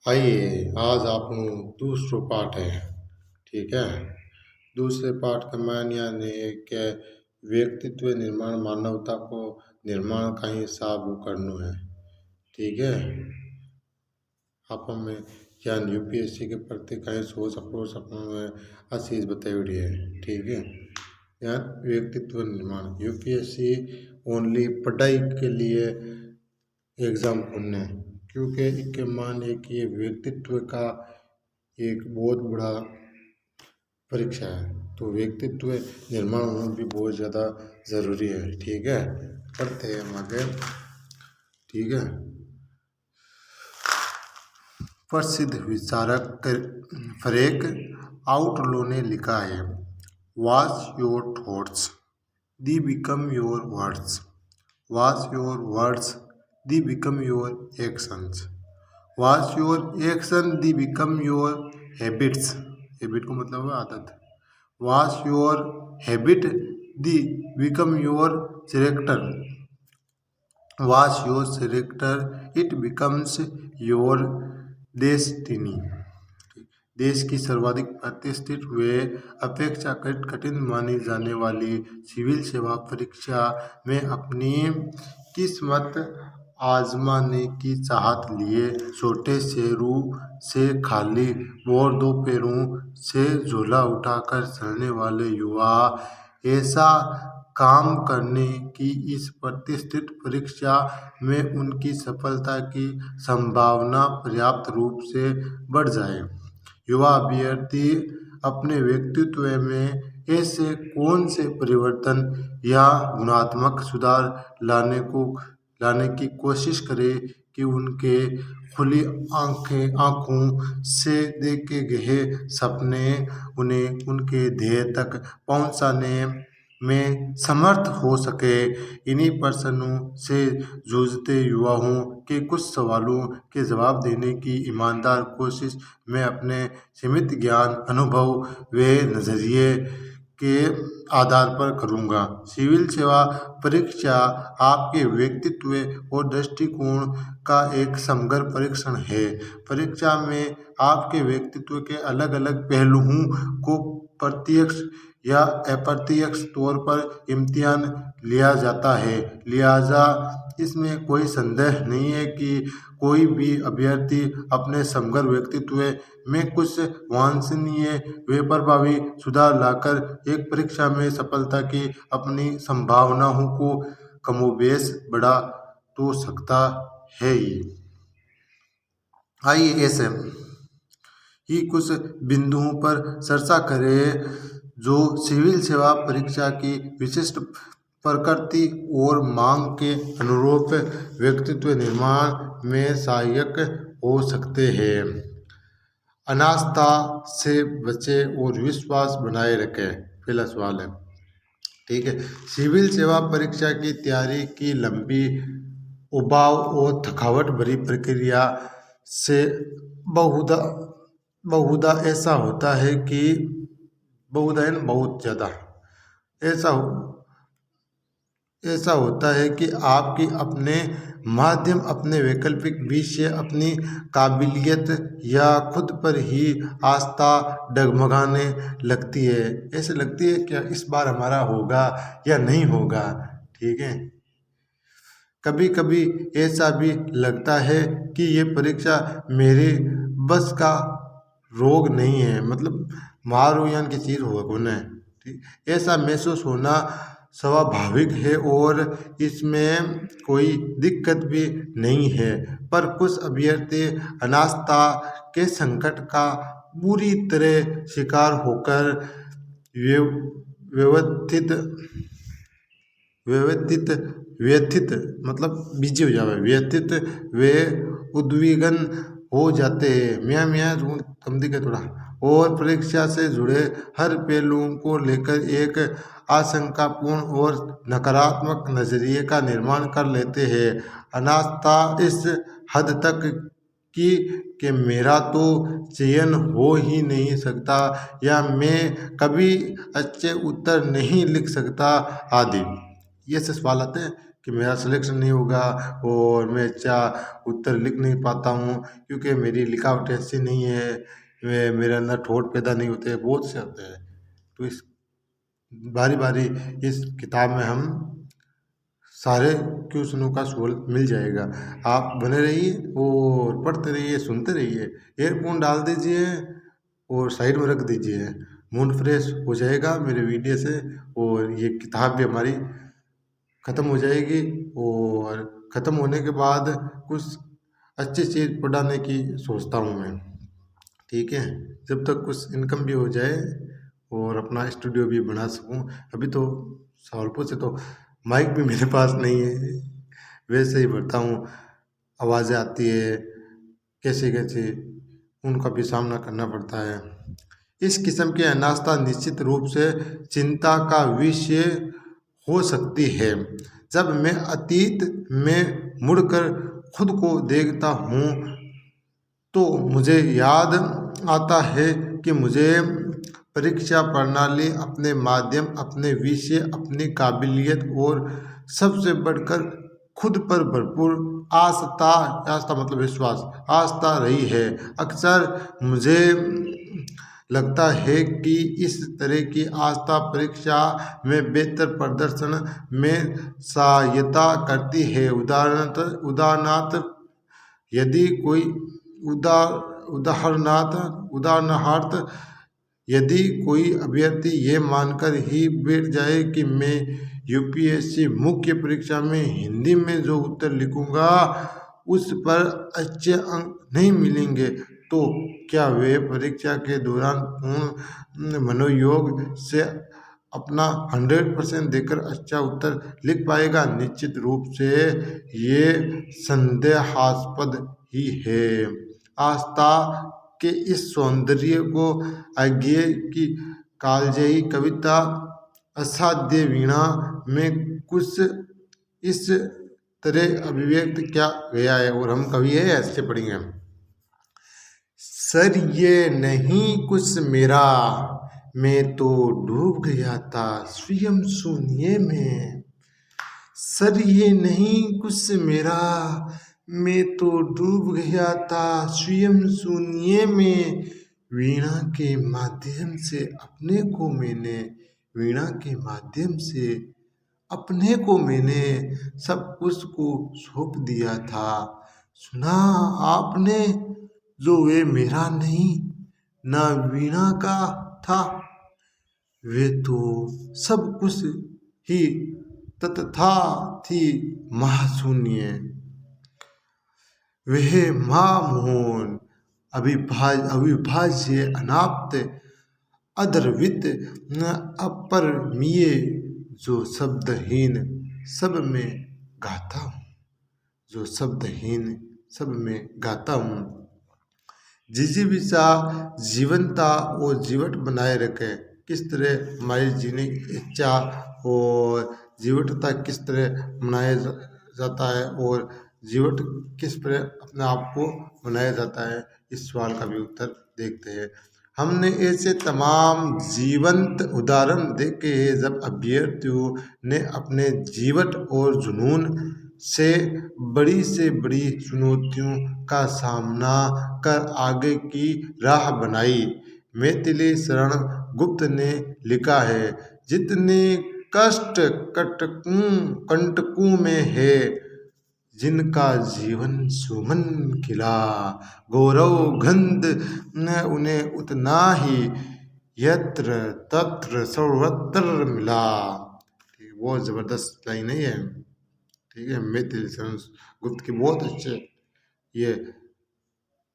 आइए आज आपनो दूसरो पाठ है। ठीक है। दूसरे पाठ का मान यानी कि व्यक्तित्व निर्माण मानवता को निर्माण कहीं साबु करनो है। ठीक है। आप में यान यूपीएससी के प्रति कहीं सोच अप्रोच अपने चीज बताई है। ठीक है। यान व्यक्तित्व निर्माण यूपीएससी ओनली पढ़ाई के लिए एग्जाम खोलने, क्योंकि इसके मान है कि ये व्यक्तित्व का एक बहुत बड़ा परीक्षा है, तो व्यक्तित्व निर्माण होना भी बहुत ज़्यादा ज़रूरी है। ठीक है। पढ़ते हैं हम आगे। ठीक है। प्रसिद्ध विचारक फ्रैंक आउटलो ने लिखा है, watch your thoughts the become your words, watch your words the become your actions, watch your action the become your habits, habit को मतलब है आदत, watch your habit the become your character, watch your character it becomes your destiny. देश की सर्वाधिक प्रतिष्ठित व अपेक्षाकृत कठिन मानी जाने वाली सिविल सेवा परीक्षा में अपनी किस्मत आजमाने की चाहत लिए छोटे से रूह से खाली और दो पैरों से झोला उठाकर चलने वाले युवा ऐसा काम करने की इस प्रतिष्ठित परीक्षा में उनकी सफलता की संभावना पर्याप्त रूप से बढ़ जाए। युवा अभ्यर्थी अपने व्यक्तित्व में ऐसे कौन से परिवर्तन या गुणात्मक सुधार लाने की कोशिश करें कि उनके खुली आंखों से देखे गए सपने उन्हें उनके ध्येय तक पहुंचाने में समर्थ हो सके। इन्हीं प्रश्नों से जूझते युवाओं के कुछ सवालों के जवाब देने की ईमानदार कोशिश मैं अपने सीमित ज्ञान, अनुभव व नज़रिए के आधार पर करूँगा। सिविल सेवा परीक्षा आपके व्यक्तित्व और दृष्टिकोण का एक समग्र परीक्षण है। परीक्षा में आपके व्यक्तित्व के अलग अलग पहलुओं को प्रत्यक्ष या अप्रत्यक्ष तौर पर इम्तिहान लिया जाता है। लिहाजा इसमें कोई संदेह नहीं है कि कोई भी अभ्यर्थी अपने समग्र व्यक्तित्व में कुछ वांछनीय व प्रभावी सुधार लाकर एक परीक्षा में सफलता की अपनी संभावनाओं को कमोबेश बढ़ा तो सकता है ही। आइए ऐसे ही कुछ बिंदुओं पर चर्चा करें जो सिविल सेवा परीक्षा की विशिष्ट प्रकृति और मांग के अनुरूप व्यक्तित्व निर्माण में सहायक हो सकते हैं। अनास्था से बचें और विश्वास बनाए रखें, पहला सवाल है। ठीक है। सिविल सेवा परीक्षा की तैयारी की लंबी, उबाऊ और थकावट भरी प्रक्रिया से बहुधा ऐसा होता है कि बहुत ज़्यादा ऐसा होता है कि आपकी अपने माध्यम, अपने वैकल्पिक विषय, अपनी काबिलियत या खुद पर ही आस्था डगमगाने लगती है। ऐसे लगती है कि इस बार हमारा होगा या नहीं होगा। ठीक है। कभी कभी ऐसा भी लगता है कि ये परीक्षा मेरे बस का रोग नहीं है, मतलब महारोयान की चीज होना है। ठीक, ऐसा महसूस होना स्वाभाविक है और इसमें कोई दिक्कत भी नहीं है। पर कुछ अभ्यर्थी अनास्था के संकट का बुरी तरह शिकार होकर व्यवस्थित व्यवस्थित व्यथित मतलब बिजी हो जावे, व्यथित वे उद्विग्न हो जाते हैं। मियाँ कम दिखे थोड़ा। और परीक्षा से जुड़े हर पहलुओं को लेकर एक आशंकापूर्ण और नकारात्मक नजरिए का निर्माण कर लेते हैं। अनास्था इस हद तक कि मेरा तो चयन हो ही नहीं सकता या मैं कभी अच्छे उत्तर नहीं लिख सकता आदि। ये से सवाल आते हैं कि मेरा सिलेक्शन नहीं होगा और मैं अच्छा उत्तर लिख नहीं पाता हूँ, क्योंकि मेरी लिखावट ऐसी नहीं है, मेरे अंदर ठोट पैदा नहीं होते, बहुत से होते हैं। तो इस बारी बारी इस किताब में हम सारे क्वेश्चनों का सॉल्व मिल जाएगा। आप बने रहिए और पढ़ते रहिए, सुनते रहिए। एयरफोन डाल दीजिए और साइड में रख दीजिए, मूड फ्रेश हो जाएगा मेरे वीडियो से, और ये किताब भी हमारी ख़त्म हो जाएगी। और ख़त्म होने के बाद कुछ अच्छी चीज़ पढ़ाने की सोचता हूँ मैं, ठीक है, जब तक कुछ इनकम भी हो जाए और अपना स्टूडियो भी बना सकूं। अभी तो सवालपुर से तो माइक भी मेरे पास नहीं है, वैसे ही भरता हूँ, आवाज़ें आती है कैसे कैसे, उनका भी सामना करना पड़ता है। इस किस्म के अनास्था निश्चित रूप से चिंता का विषय हो सकती है। जब मैं अतीत में मुड़कर खुद को देखता हूँ तो मुझे याद आता है कि मुझे परीक्षा प्रणाली, अपने माध्यम, अपने विषय, अपनी काबिलियत और सबसे बढ़कर खुद पर भरपूर आस्था, आस्था मतलब विश्वास, आस्था रही है। अक्सर मुझे लगता है कि इस तरह की आस्था परीक्षा में बेहतर प्रदर्शन में सहायता करती है। उदाहरणार्थ यदि कोई उदाहरणार्थ यदि कोई अभ्यर्थी ये मानकर ही बैठ जाए कि मैं यूपीएससी मुख्य परीक्षा में हिंदी में जो उत्तर लिखूंगा उस पर अच्छे अंक नहीं मिलेंगे, तो क्या वे परीक्षा के दौरान पूर्ण मनोयोग से अपना 100% देकर अच्छा उत्तर लिख पाएगा? निश्चित रूप से ये संदेहास्पद ही है। आस्था के इस सौंदर्य को अज्ञेय की कालजयी कविता असाध्य वीणा में कुछ इस तरह अभिव्यक्त किया गया है, और हम कवि है ऐसे पढ़ेंगे। सर ये नहीं कुछ मेरा, मैं तो डूब गया था स्वयं शून्य में। सर ये नहीं कुछ मेरा, मैं तो डूब गया था स्वयं शून्य में। वीणा के माध्यम से अपने को मैंने, वीणा के माध्यम से अपने को मैंने सब कुछ को सौंप दिया था। सुना आपने, जो वे मेरा नहीं ना वीणा का था, वे तो सब कुछ ही तत्था थी महाशून्य। वह महामोहन अविभाज्य अनाप्त अद्रवित अपरमीय जो शब्दहीन सब में गाता हूँ, जो शब्दहीन सब में गाता हूँ। जिजीविषा जीवनता और जीवट बनाए रखे। किस तरह हमारी जीने की इच्छा और जीवटता किस तरह बनाया जाता है, और जीवट किस तरह अपने आप को बनाया जाता है, इस सवाल का भी उत्तर देखते हैं। हमने ऐसे तमाम जीवंत उदाहरण देखे हैं जब अभ्यर्थियों ने अपने जीवट और जुनून से बड़ी चुनौतियों का सामना कर आगे की राह बनाई। मैथिली शरण गुप्त ने लिखा है, जितने कष्ट कंटकों में है, जिनका जीवन सुमन खिला, गौरव गंध उन्हें उतना ही यत्र तत्र सर्वत्र मिला। बहुत जबरदस्त लाइन नहीं है, ठीक है। मैथिली शरण गुप्त की बहुत अच्छे, ये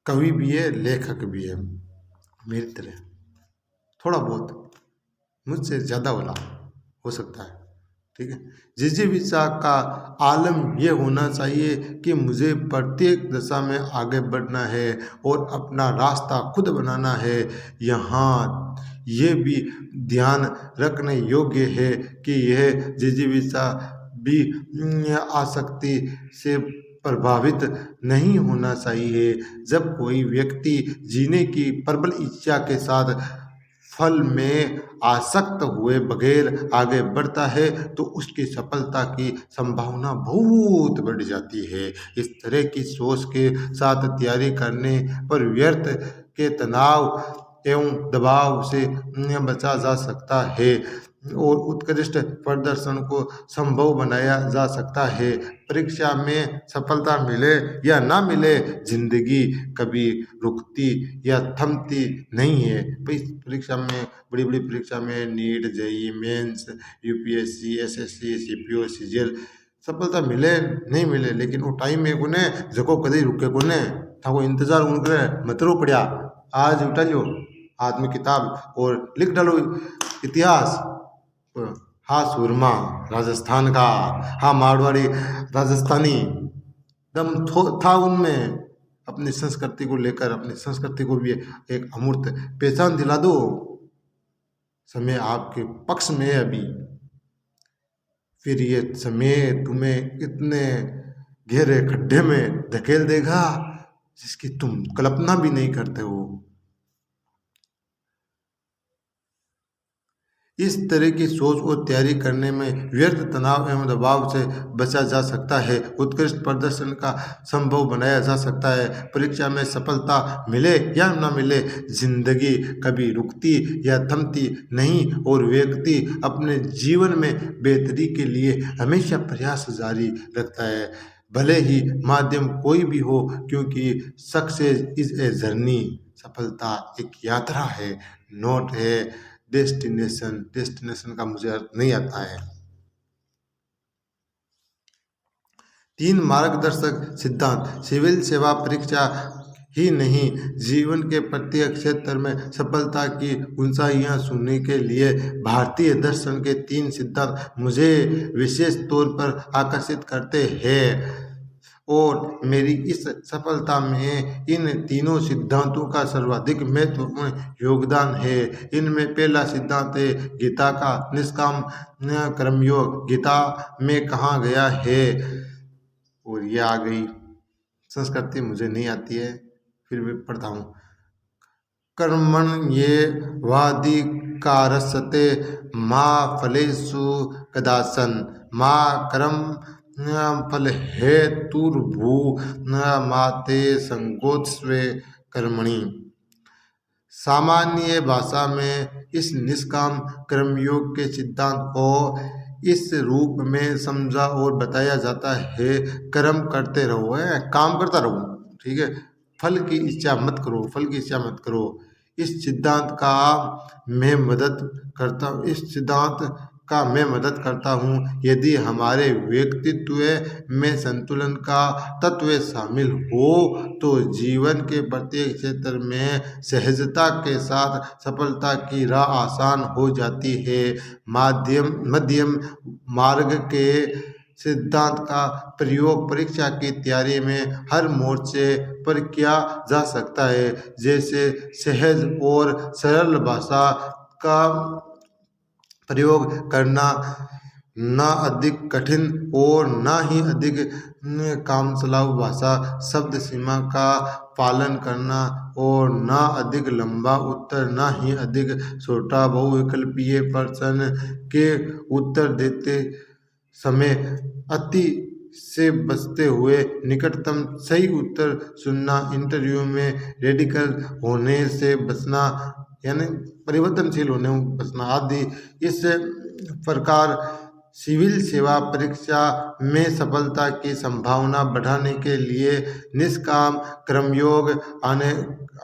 कवि भी है, लेखक भी है, मेरी तरह थोड़ा बहुत, मुझसे ज़्यादा वाला हो सकता है, ठीक है। जिजीविषा का आलम यह होना चाहिए कि मुझे प्रत्येक दशा में आगे बढ़ना है और अपना रास्ता खुद बनाना है। यहाँ ये भी ध्यान रखने योग्य है कि यह जिजीविषा भी आसक्ति से प्रभावित नहीं होना चाहिए। जब कोई व्यक्ति जीने की प्रबल इच्छा के साथ फल में आसक्त हुए बगैर आगे बढ़ता है तो उसकी सफलता की संभावना बहुत बढ़ जाती है। इस तरह की सोच के साथ तैयारी करने पर व्यर्थ के तनाव एवं दबाव से बचा जा सकता है और उत्कृष्ट प्रदर्शन को संभव बनाया जा सकता है। परीक्षा में सफलता मिले या ना मिले, जिंदगी कभी रुकती या थमती नहीं है। भाई परीक्षा में, बड़ी बड़ी परीक्षा में, NEET, JEE Mains, UPSC, SSC, CPO, CGL, सफलता मिले नहीं मिले, लेकिन वो टाइम में कोने जको कदी रुके कोने था, वो इंतजार उनके मत रो पड़ा। आज उठा लो हाथ में किताब और लिख डालो इतिहास। हाँ सूरमा राजस्थान का, हाँ मारवाड़ी राजस्थानी, था उनमें। अपनी संस्कृति को लेकर, अपनी संस्कृति को भी एक अमूर्त पहचान दिला दो। समय आपके पक्ष में है अभी। फिर ये समय तुम्हें इतने गहरे खड्डे में धकेल देगा जिसकी तुम कल्पना भी नहीं करते हो। इस तरह की सोच और तैयारी करने में व्यर्थ तनाव एवं दबाव से बचा जा सकता है, उत्कृष्ट प्रदर्शन का संभव बनाया जा सकता है। परीक्षा में सफलता मिले या न मिले, जिंदगी कभी रुकती या थमती नहीं और व्यक्ति अपने जीवन में बेहतरी के लिए हमेशा प्रयास जारी रखता है, भले ही माध्यम कोई भी हो, क्योंकि सक्सेस इज ए जर्नी। सफलता एक यात्रा है, नोट है डेस्टिनेशन। डेस्टिनेशन का मुझे अर्थ नहीं आता है। 3 मार्गदर्शक सिद्धांत सिविल सेवा परीक्षा ही नहीं, जीवन के प्रत्येक क्षेत्र में सफलता की ऊंचाइयां छूने के लिए भारतीय दर्शन के 3 सिद्धांत मुझे विशेष तौर पर आकर्षित करते हैं और मेरी इस सफलता में इन तीनों सिद्धांतों का सर्वाधिक महत्वपूर्ण योगदान है। इनमें पहला सिद्धांत है गीता का निष्काम कर्मयोग। गीता में कहा गया है, और ये आ गई, संस्कृति मुझे नहीं आती है फिर भी पढ़ता हूँ। कर्मण ये वाधिकारस्ते माँ फलेषु कदासन माँ कर्म फल हेतुर्भू माते संगोत्स्वे कर्मणि। सामान्य भाषा में इस निष्काम कर्मयोग के सिद्धांत को इस रूप में समझा और बताया जाता है, कर्म करते रहो, है काम करता रहो, ठीक है, फल की इच्छा मत करो, फल की इच्छा मत करो। इस सिद्धांत का मैं मदद करता हूँ, इस सिद्धांत का मैं मदद करता हूँ यदि हमारे व्यक्तित्व में संतुलन का तत्व शामिल हो तो जीवन के प्रत्येक क्षेत्र में सहजता के साथ सफलता की राह आसान हो जाती है। मध्यम मार्ग के सिद्धांत का प्रयोग परीक्षा की तैयारी में हर मोर्चे पर किया जा सकता है, जैसे सहज और सरल भाषा का प्रयोग करना, ना अधिक कठिन और ना ही अधिक कामचलाऊ भाषा, शब्द सीमा का पालन करना और ना अधिक लंबा उत्तर ना ही अधिक छोटा। बहुविकल्पीय प्रश्न के उत्तर देते समय अति से बचते हुए निकटतम सही उत्तर चुनना, इंटरव्यू में रेडिकल होने से बचना यानी परिवर्तनशील होने में बचना आदि। इस प्रकार सिविल सेवा परीक्षा में सफलता की संभावना बढ़ाने के लिए निष्काम कर्मयोग,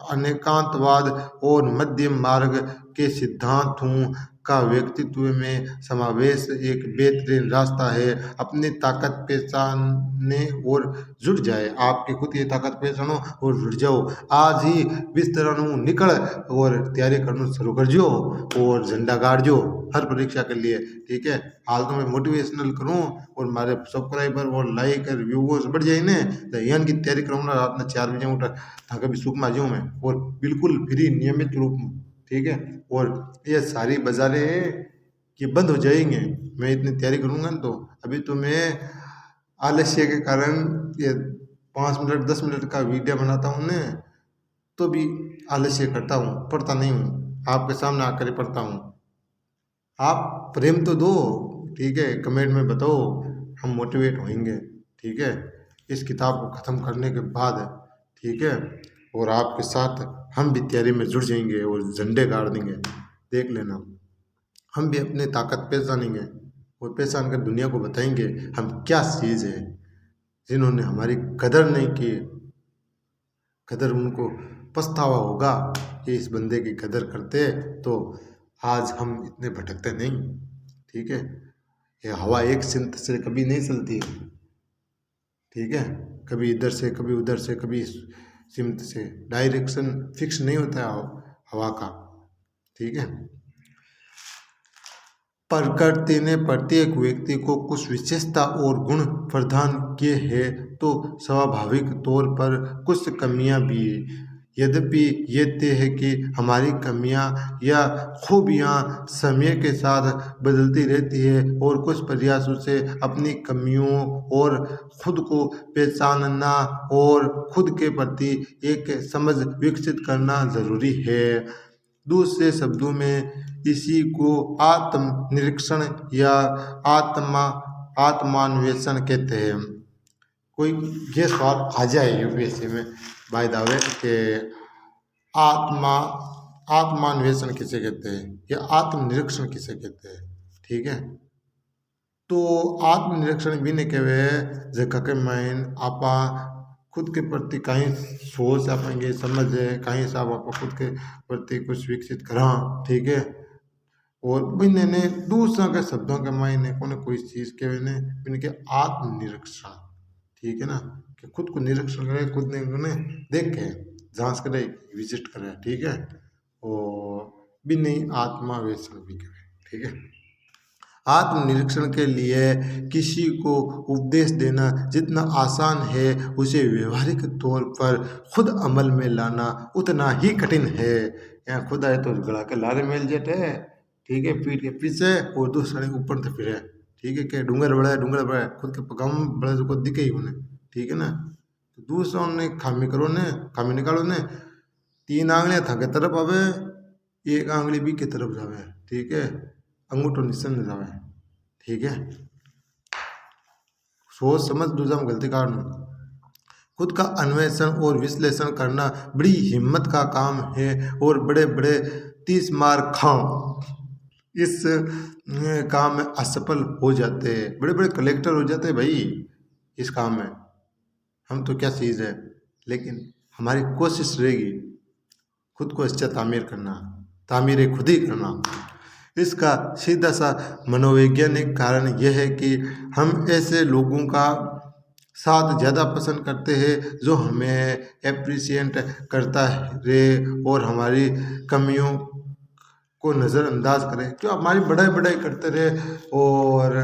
अनेकांतवाद और मध्यम मार्ग के सिद्धांतों का व्यक्तित्व में समावेश एक बेहतरीन रास्ता है। अपनी ताकत पहचाने और जुट जाए, आपकी खुद की ताकत पहचानो और जुट जाओ। आज ही बिस्तर निकल और तैयारी करना शुरू कर जो और झंडा गाड़ जो हर परीक्षा के लिए, ठीक है। हाल तो मैं मोटिवेशनल करूँ और हमारे सब्सक्राइबर और लाइक और व्यूवर्स बढ़ जाए ना, तो यान की तैयारी करूँ ना, रात में 4 बजे उठा था कभी सुख में जाऊँ मैं, और बिल्कुल फ्री नियमित रूप में, ठीक है। और ये सारी बाजारें कि बंद हो जाएंगे मैं इतनी तैयारी करूँगा ना। तो अभी तो मैं आलस्य के कारण ये 5 मिनट 10 मिनट का वीडियो बनाता हूँ ना, तो भी आलस्य करता हूँ, पढ़ता नहीं हूँ। आपके सामने आकर ही पढ़ता हूँ। आप प्रेम तो दो, ठीक है, कमेंट में बताओ, हम मोटिवेट होंगे, ठीक है, इस किताब को ख़त्म करने के बाद, ठीक है, और आपके साथ हम भी तैयारी में जुड़ जाएंगे और झंडे गाड़ देंगे, देख लेना। हम भी अपनी ताकत पहचानेंगे और पहचान कर दुनिया को बताएंगे हम क्या चीज़ है। जिन्होंने हमारी कदर नहीं की, कदर उनको पछतावा होगा कि इस बंदे की कदर करते तो आज हम इतने भटकते नहीं, ठीक है। ये हवा एक सिमत से कभी नहीं चलती है, ठीक है, कभी इधर से कभी उधर से कभी इस सिमत से, डायरेक्शन फिक्स नहीं होता है हवा का, ठीक है। प्रकृति ने प्रत्येक व्यक्ति को कुछ विशेषता और गुण प्रदान किए हैं तो स्वाभाविक तौर पर कुछ कमियां भी हैं। यद्यपि ये तय है कि हमारी कमियां या खूबियां समय के साथ बदलती रहती है और कुछ प्रयासों से अपनी कमियों और खुद को पहचानना और खुद के प्रति एक समझ विकसित करना ज़रूरी है। दूसरे शब्दों में इसी को आत्म निरीक्षण या आत्मा आत्मान्वेषण कहते हैं। कोई ये सवाल आ जाए यूपीएससी में बाय द वे कि आत्मा आत्मान्वेषण किसे कहते हैं या आत्मनिरीक्षण किसे कहते हैं, ठीक है। तो आत्मनिरीक्षण भी नहीं कहे जगह के माइन आपा खुद के प्रति कहीं सोच पाएंगे, समझ है कहीं साहब आप खुद के प्रति कुछ विकसित करा, ठीक है। और बिने ने दूसरा के शब्दों के मायने कोई चीज़ के मैंने बिन के आत्मनिरीक्षण, ठीक है ना, कि खुद को निरीक्षण करे, खुद ने देख के जांच करे, विजिट करे, ठीक है। और बिन आत्मावेशन भी करे, ठीक है। आत्मनिरीक्षण के लिए किसी को उपदेश देना जितना आसान है उसे व्यवहारिक तौर पर खुद अमल में लाना उतना ही कठिन है। यहाँ खुद आए तो गला के लारे मेल जेटे है, ठीक है, पीठ के पीछे और दूसरे के ऊपर से फिरे, ठीक है, कि डूंगर बड़ा है खुद के पगम बड़े को दिखे ही उन्हें, ठीक है ना। तो दूसरों ने खामी करो ने खामी निकालो ने, तीन आंगलियां थके तरफ आवे, एक आंगली भी की तरफ जावे, ठीक है, अंगूठो निशन न जावे, ठीक है। सोच समझ दूसरा में गलती कारण खुद का अन्वेषण और विश्लेषण करना बड़ी हिम्मत का काम है और बड़े बड़े 30 मार खां इस काम में असफल हो जाते हैं, बड़े बड़े कलेक्टर हो जाते हैं भाई इस काम में। हम तो क्या चीज़ है, लेकिन हमारी कोशिश रहेगी खुद को अच्छा तामीर करना, तामीर खुद ही करना। इसका सीधा सा मनोवैज्ञानिक कारण यह है कि हम ऐसे लोगों का साथ ज़्यादा पसंद करते हैं जो हमें एप्रिशिएट करता रहे और हमारी कमियों को नज़रअंदाज करे, जो हमारी बढ़ाई करते रहे और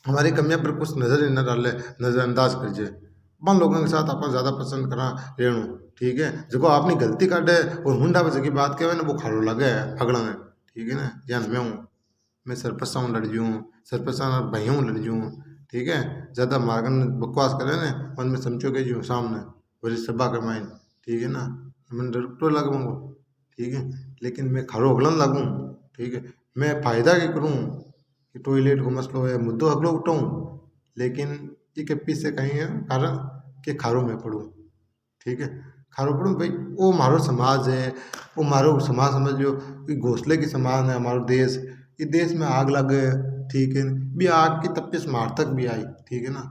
हमारी कमियां पर कुछ नज़र ही न डाले, नज़रअंदाज कर जाए। बन लोगों के साथ आप ज़्यादा पसंद करा रेणु, ठीक है, जो आपनी गलती काटे और हुंडा बजे की बात कहे ना वो खाड़ो लगे अगड़ा में, ठीक है ना। जान मैं सरपंच हूँ लड़ जूँ, सरपंच भाई हूँ लड़ जूँ, ठीक है, ज़्यादा मार्गन बकवास करे ना मन में समझो के जूँ सामने बड़ी सभा कर माइन, ठीक है ना, मैं डर तो लगूँगा, ठीक है, लेकिन मैं खरो अगलन लगूँ, ठीक है, मैं फ़ायदा की करूँ कि टॉयलेट को मसलो है मुद्दों अगलो उठाऊँ, लेकिन ये के पीछे कहीं है कारण कि खारो में पढ़ूँ, ठीक है, खारो पढ़ूँ भाई वो मारो समाज है, वो मारो समाज समझ लो कि घोंसले की समान है हमारो देश, ये देश में आग लग गए, ठीक है, भी आग की तपिश मार तक भी आई, ठीक है ना।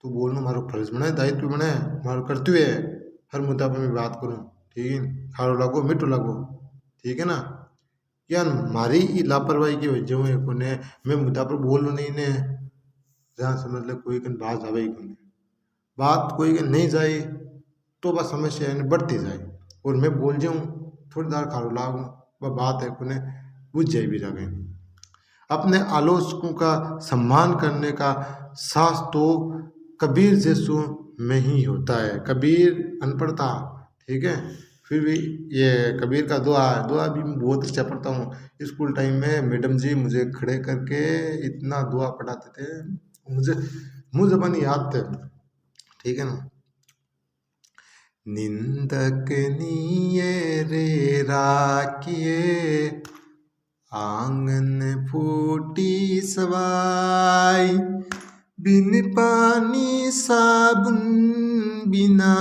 तो बोलना मारो फर्ज बने, दायित्व बने, मारो कर्तव्य है हर मुद्दा पर मैं बात करूँ, ठीक है, खारो लगो मिट्टू लगो, ठीक है ना। यार मारी ही लापरवाही की वजह है कोने मैं मुद्दा पर बोल नहीं ने, जहाँ समझ ले कोई कन बात आवे ही कोने, बात कोई कन नहीं जाए तो बस समस्या है बढ़ती जाए और मैं बोल जाऊँ थोड़ी देर खारो लागूँ वह बात है कोने बुझ जाए भी जागे। अपने आलोचकों का सम्मान करने का साहस तो कबीर जैसों में ही होता है। कबीर अनपढ़ था, ठीक है, फिर भी ये कबीर का दुआ भी मैं बहुत अच्छा पढ़ता हूँ। स्कूल टाइम में मैडम जी मुझे खड़े करके इतना दुआ पढ़ाते थे, मुझे मुँह ज़बानी याद थे, ठीक है ना। निंदक निये रे राखिए, आंगन फूटी सवाई। बिन पानी साबुन बिना,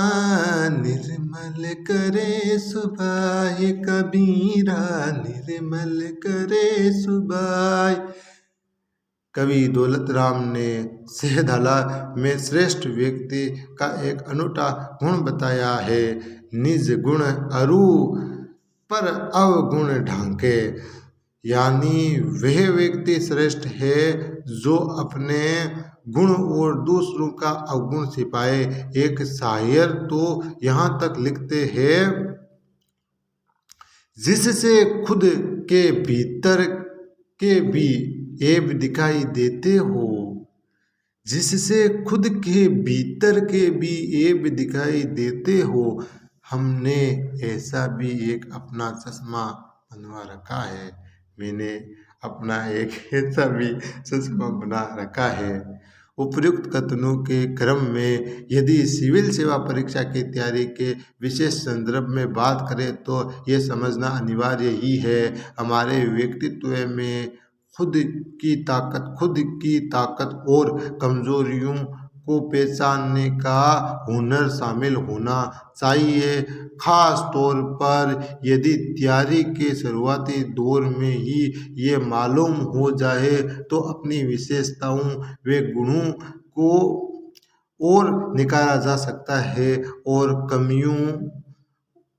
निर्मल करे सुबाह कबीरा, निर्मल करे सुबाह। कवि दौलत राम ने सेहधला में श्रेष्ठ व्यक्ति का एक अनूठा गुण बताया है। निज गुण अरु पर अवगुण ढांके, यानी वह व्यक्ति श्रेष्ठ है जो अपने गुण और दूसरों का अवगुण छिपाए। एक शायर तो यहाँ तक लिखते हैं, जिससे खुद के भीतर के भी ऐब दिखाई देते हो, जिससे खुद के भीतर के भी ऐब दिखाई देते हो। हमने ऐसा भी एक अपना चश्मा बनवा रखा है, मैंने अपना एक ऐसा भी चश्मा बना रखा है। उपर्युक्त कथनों के क्रम में यदि सिविल सेवा परीक्षा की तैयारी के विशेष संदर्भ में बात करें तो ये समझना अनिवार्य ही है, हमारे व्यक्तित्व में खुद की ताकत और कमजोरियों को पहचानने का हुनर शामिल होना चाहिए। खास तौर पर यदि तैयारी के शुरुआती दौर में ही ये मालूम हो जाए तो अपनी विशेषताओं व गुणों को और निखारा जा सकता है और कमियों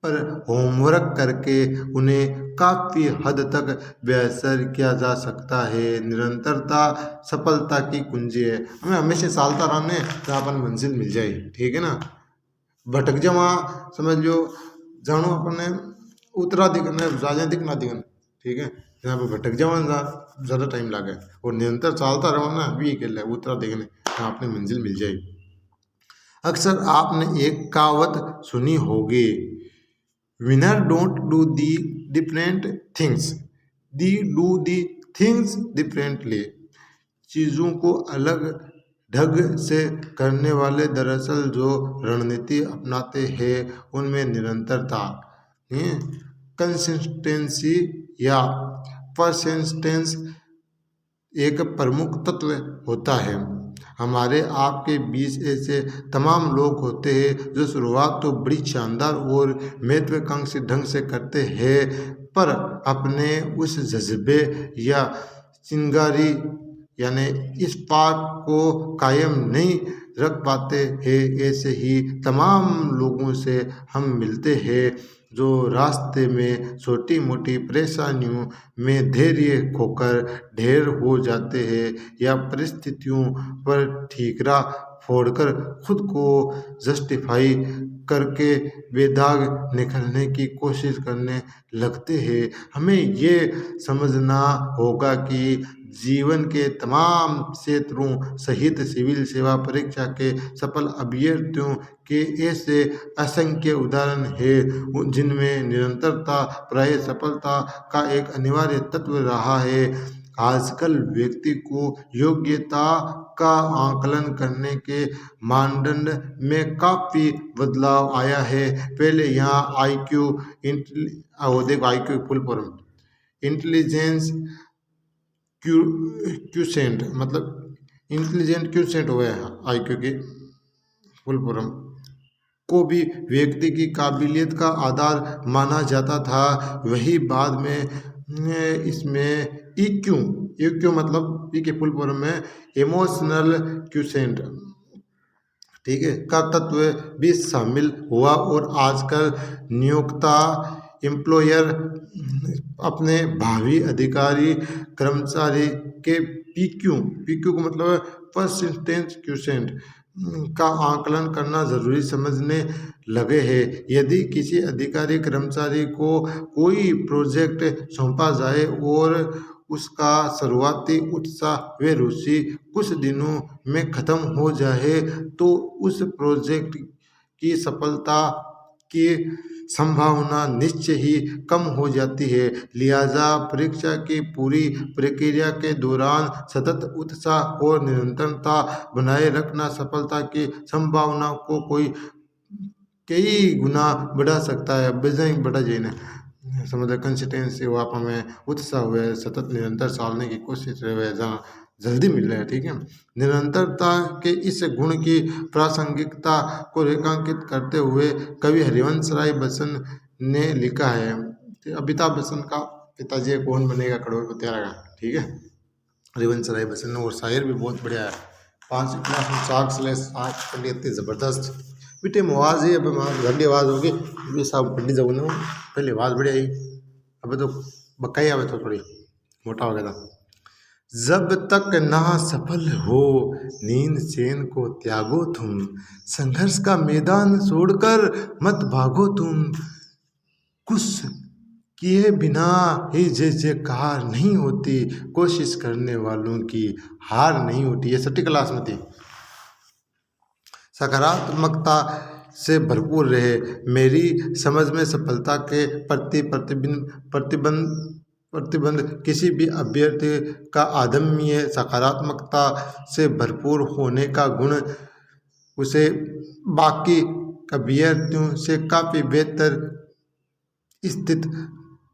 पर होमवर्क करके उन्हें काफ़ी हद तक बेहतर किया जा सकता है। निरंतरता सफलता की कुंजी है। हमें हमेशा चलता रहने तो अपन मंजिल मिल जाए, ठीक है ना। भटक जा वहाँ समझ लो जानो अपने उतरा दिखना जाने दिखना दिखना, ठीक है। यहाँ पे भटक जाओ ज़्यादा टाइम लगे और निरंतर चलता रहो ना, अभी के लिए उतरा दिखने यहाँ अपनी मंजिल मिल जाए। अक्सर आपने एक कहावत सुनी होगी, winner don't do the different things, the do the things differently. चीज़ों को अलग ढंग से करने वाले दरअसल जो रणनीति अपनाते हैं उनमें निरंतरता, कंसिस्टेंसी या परसिस्टेंस एक प्रमुख तत्व होता है। हमारे आपके बीच ऐसे तमाम लोग होते हैं जो शुरुआत तो बड़ी शानदार और महत्वाकांक्षी ढंग से करते हैं, पर अपने उस जज्बे या चिंगारी यानी इस पाक को कायम नहीं रख पाते हैं। ऐसे ही तमाम लोगों से हम मिलते हैं जो रास्ते में छोटी मोटी परेशानियों में धैर्य खोकर ढेर हो जाते हैं या परिस्थितियों पर ठीकरा फोड़कर खुद को जस्टिफाई करके बेदाग निकलने की कोशिश करने लगते हैं। हमें ये समझना होगा कि जीवन के तमाम क्षेत्रों सहित सिविल सेवा परीक्षा के सफल अभ्यर्थियों के ऐसे असंख्य उदाहरण हैं जिनमें निरंतरता प्राय सफलता का एक अनिवार्य तत्व रहा है। आजकल व्यक्ति को योग्यता का आकलन करने के मानदंड में काफ़ी बदलाव आया है। पहले यहाँ आईक्यू देखो IQ full form intelligence quotient, मतलब इंटेलिजेंट क्यूसेंट हुआ है आईक्यू की फुल फॉर्म को भी व्यक्ति की काबिलियत का आधार माना जाता था। वही बाद में इसमें ईक्यू ईक्यू मतलब ई के फुल फॉर्म में इमोशनल क्यूसेंट, ठीक है, का तत्व भी शामिल हुआ और आजकल नियोक्ता एम्प्लॉयर अपने भावी अधिकारी कर्मचारी के पीक्यू का मतलब परसिस्टेंस क्यूसेंट का आकलन करना जरूरी समझने लगे हैं। यदि किसी अधिकारी कर्मचारी को कोई प्रोजेक्ट सौंपा जाए और उसका शुरुआती उत्साह व रुचि कुछ दिनों में ख़त्म हो जाए तो उस प्रोजेक्ट की सफलता की संभावना निश्चय ही कम हो जाती है। लिहाजा परीक्षा की पूरी प्रक्रिया के दौरान सतत उत्साह और निरंतरता बनाए रखना सफलता की संभावना को कोई कई गुना बढ़ा सकता है। बजाय बढ़ा जाए समझ कंसिस्टेंसी हो, आप हमें उत्साह हुए, सतत निरंतर सालने की कोशिश रहे जहाँ जल्दी मिल रहा है। ठीक है, निरंतरता के इस गुण की प्रासंगिकता को रेखांकित करते हुए कवि हरिवंश राय बच्चन ने लिखा है। अमिताभ बच्चन का पिताजी है, कौन बनेगा करोड़पति आएगा। ठीक है, हरिवंश राय बच्चन, और शायर भी बहुत बढ़िया है। 5वीं क्लास में 4/8 पढ़ी, इतनी ज़बरदस्त बेटे आवाज़ ही। अब घंटी आवाज़ होगी ये सब पढ़ी जाऊँ ना, पहले आवाज़ बढ़िया आई, अब तो बकाई आवे तो थोड़ी मोटा हो गया था। जब तक ना सफल हो नींद चैन को त्यागो तुम, संघर्ष का मैदान छोड़कर मत भागो तुम, कुछ किए बिना ही जय जयकार नहीं होती, कोशिश करने वालों की हार नहीं होती। ये 6ठी क्लास में थी। सकारात्मकता से भरपूर रहे, मेरी समझ में सफलता के प्रति प्रतिबंध किसी भी अभ्यर्थी का अदम्य सकारात्मकता से भरपूर होने का गुण उसे बाकी अभ्यर्थियों से काफ़ी बेहतर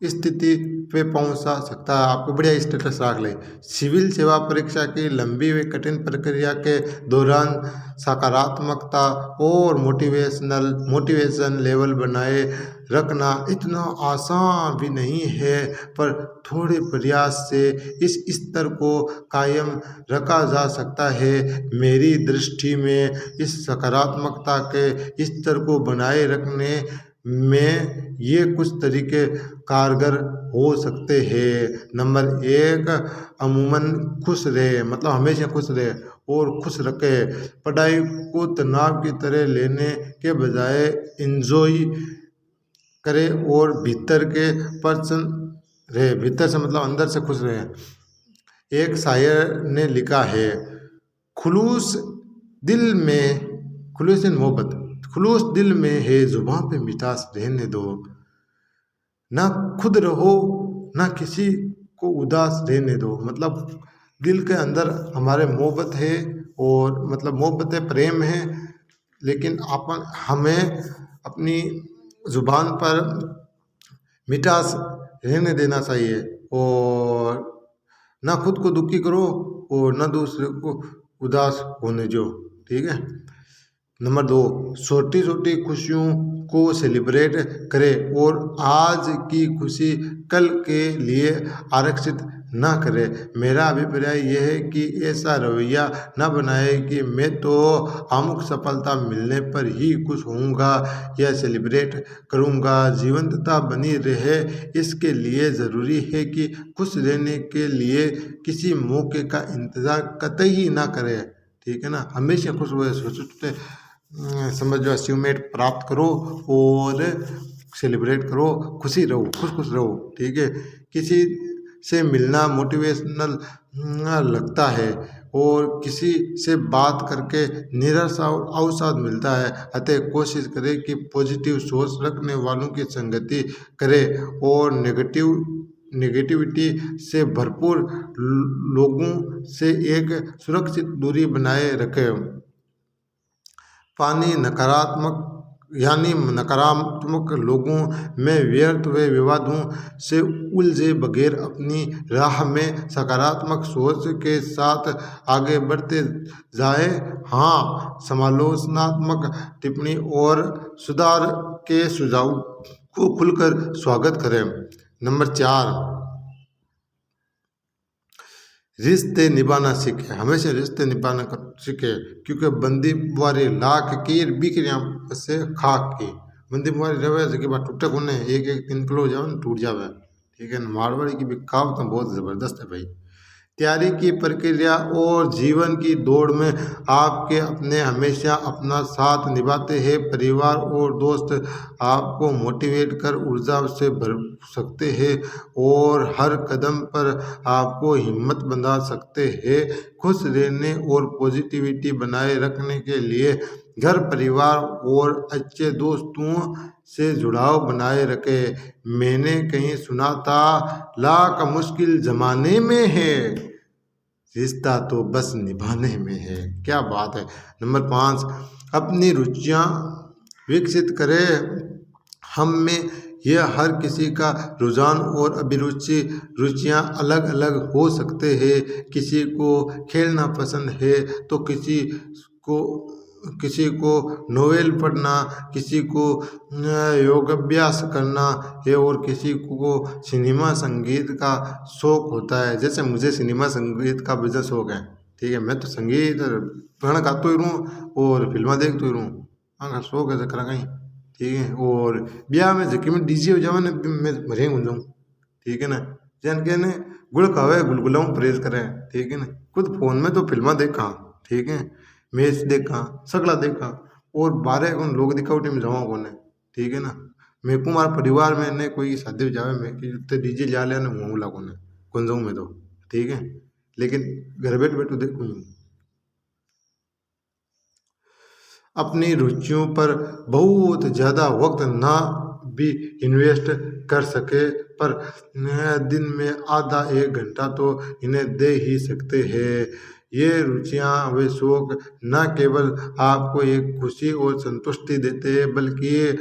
स्थिति पे पहुंचा सकता है। आपको बढ़िया स्टेटस रख ले। सिविल सेवा परीक्षा की लंबी व कठिन प्रक्रिया के दौरान सकारात्मकता और मोटिवेशन लेवल बनाए रखना इतना आसान भी नहीं है, पर थोड़े प्रयास से इस स्तर को कायम रखा जा सकता है। मेरी दृष्टि में इस सकारात्मकता के स्तर को बनाए रखने में ये कुछ तरीके कारगर हो सकते हैं। नंबर 1, अमूमन खुश रहे, मतलब हमेशा खुश रहे और खुश रखे। पढ़ाई को तनाव की तरह लेने के बजाय इंजॉय करे और भीतर के पर्सन रहे, भीतर से मतलब अंदर से खुश रहे। एक शायर ने लिखा है, खुलूस दिल में मोहब्बत, खुलूस दिल में है जुबां पे मिठास रहने दो, ना खुद रहो ना किसी को उदास रहने दो। मतलब दिल के अंदर हमारे मोहब्बत है, और मतलब मोहब्बत है, प्रेम है, लेकिन अपन हमें अपनी जुबान पर मिठास रहने देना चाहिए, और ना खुद को दुखी करो और ना दूसरे को उदास होने दो। ठीक है। नंबर 2, छोटी छोटी खुशियों को सेलिब्रेट करें और आज की खुशी कल के लिए आरक्षित ना करें। मेरा अभिप्राय यह है कि ऐसा रवैया न बनाए कि मैं तो अमुक सफलता मिलने पर ही खुश होऊंगा या सेलिब्रेट करूंगा। जीवंतता बनी रहे, इसके लिए ज़रूरी है कि खुश रहने के लिए किसी मौके का इंतज़ार कतई ना करें। ठीक है ना, हमेशा खुश हुए, छोटे समझ लो अचीवमेंट प्राप्त करो और सेलिब्रेट करो, खुशी रहो, खुश रहो। ठीक है, किसी से मिलना मोटिवेशनल लगता है और किसी से बात करके निराशा और अवसाद मिलता है। अतः कोशिश करें कि पॉजिटिव सोच रखने वालों की संगति करें और नेगेटिविटी से भरपूर लोगों से एक सुरक्षित दूरी बनाए रखें। पानी नकारात्मक लोगों में व्यर्थ व विवादों से उलझे बगैर अपनी राह में सकारात्मक सोच के साथ आगे बढ़ते जाए। हाँ, समालोचनात्मक टिप्पणी और सुधार के सुझाव को खुलकर स्वागत करें। नंबर 4, रिश्ते निभाना सीखे, हमेशा रिश्ते निभाना सीखे, क्योंकि बंदी बुआरी लाख की बिक्रियाँ से खाक की। बंदी बुआरी रहे जगह बात टूटे कोने, एक 3 किलो हो जावे टूट जावे। ठीक है ना, मारवाड़ी की भी कहावत तो बहुत ज़बरदस्त है भाई। तैयारी की प्रक्रिया और जीवन की दौड़ में आपके अपने हमेशा अपना साथ निभाते हैं। परिवार और दोस्त आपको मोटिवेट कर ऊर्जा से भर सकते हैं और हर कदम पर आपको हिम्मत बंधा सकते हैं। खुश रहने और पॉजिटिविटी बनाए रखने के लिए घर परिवार और अच्छे दोस्तों से जुड़ाव बनाए रखें। मैंने कहीं सुना था, लाख मुश्किल जमाने में है, रिश्ता तो बस निभाने में है। क्या बात है। नंबर 5, अपनी रुचियाँ विकसित करें। हम में यह हर किसी का रुझान और रुचियाँ अलग अलग हो सकते हैं। किसी को खेलना पसंद है तो को किसी को नोवेल पढ़ना, किसी को योगाभ्यास करना है और किसी को सिनेमा संगीत का शौक होता है। जैसे मुझे सिनेमा संगीत का बेहद शौक है। ठीक है, मैं तो संगीत गाना गाता ही रहूँ और फिल्मा देखते ही रहूँ। हाँ, शौक है जकरा कहीं। ठीक है, और ब्याह में जबकि में डीजे हो जावे ना, मैं मरे हो जाऊँ। ठीक है ना, जन के ने गुड़ खावे गुलगुलाऊं परहेज करें। ठीक है ना, खुद फोन में तो फिल्मा देखा। ठीक है, मैच देखा, सगला देखा और 12 उन लोग दिखावटी में जावा कोने। ठीक है ना, मैं को हमारे परिवार में ने कोई शादी हो जावे मैं कि तो डीजे ला ले ना मुँह ला कोने कौन जाऊँ मैं तो। ठीक है, लेकिन घर बैठ बैठ देखूँ। अपनी रुचियों पर बहुत ज़्यादा वक्त ना भी इन्वेस्ट कर सके पर दिन में आधा एक घंटा तो इन्हें दे ही सकते हैं। ये रुचियाँ वे शौक न केवल आपको एक खुशी और संतुष्टि देते हैं बल्कि ये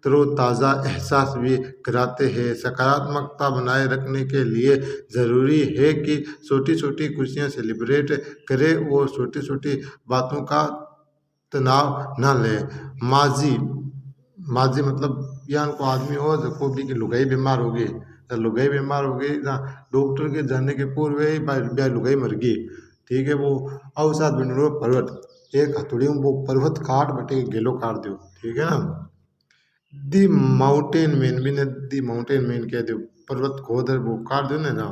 तरोताज़ा एहसास भी कराते हैं। सकारात्मकता बनाए रखने के लिए ज़रूरी है कि छोटी छोटी खुशियाँ सेलिब्रेट करें और छोटी छोटी बातों का तनाव न ले। माजी माजी मतलब या को आदमी हो जो भी कि लुगाई बीमार हो गई तो लुगाई बीमार हो गई ना, डॉक्टर के जाने के पूर्व ही ब्या लुगाई मर गई। ठीक है, वो अवसाद बन रो पर्वत एक हथौड़ी में वो पर्वत काट बटे गेलो काट दो। ठीक है ना, दी माउंटेन मैन भी ने दी माउंटेन मैन कह दो, पर्वत खोद वो काट दो ना।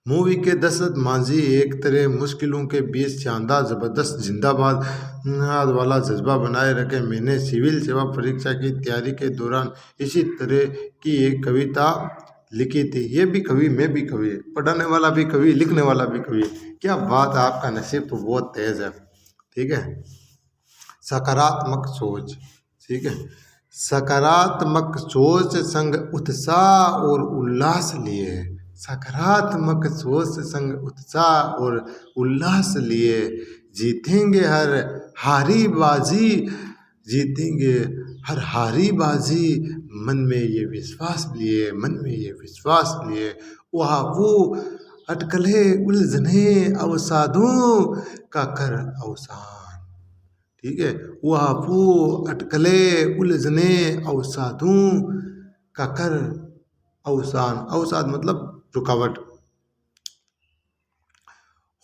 मूवी के दशरथ मांझी एक तरह मुश्किलों के बीच शानदार जबरदस्त जिंदाबाद वाला जज्बा बनाए रखे। मैंने सिविल सेवा परीक्षा की तैयारी के दौरान इसी तरह की एक कविता लिखी थी। ये भी कवि, मैं भी कवि, पढ़ाने वाला भी कवि, लिखने वाला भी कवि। क्या बात है, आपका नसीब तो बहुत तेज है। ठीक है, सकारात्मक सोच। ठीक है, सकारात्मक सोच संग उत्साह और उल्लास लिए। सकारात्मक सोच संग उत्साह और उल्लास लिए जीतेंगे हर हारी बाजी। जीतेंगे हर हारी बाजी। मन में ये विश्वास लिए, मन में ये विश्वास लिए। वह वो अटकले उलझने अवसादों का कर अवसान। ठीक है, वह वो अटकले उलझने अवसादों का कर अवसान। अवसाद मतलब रुकावट।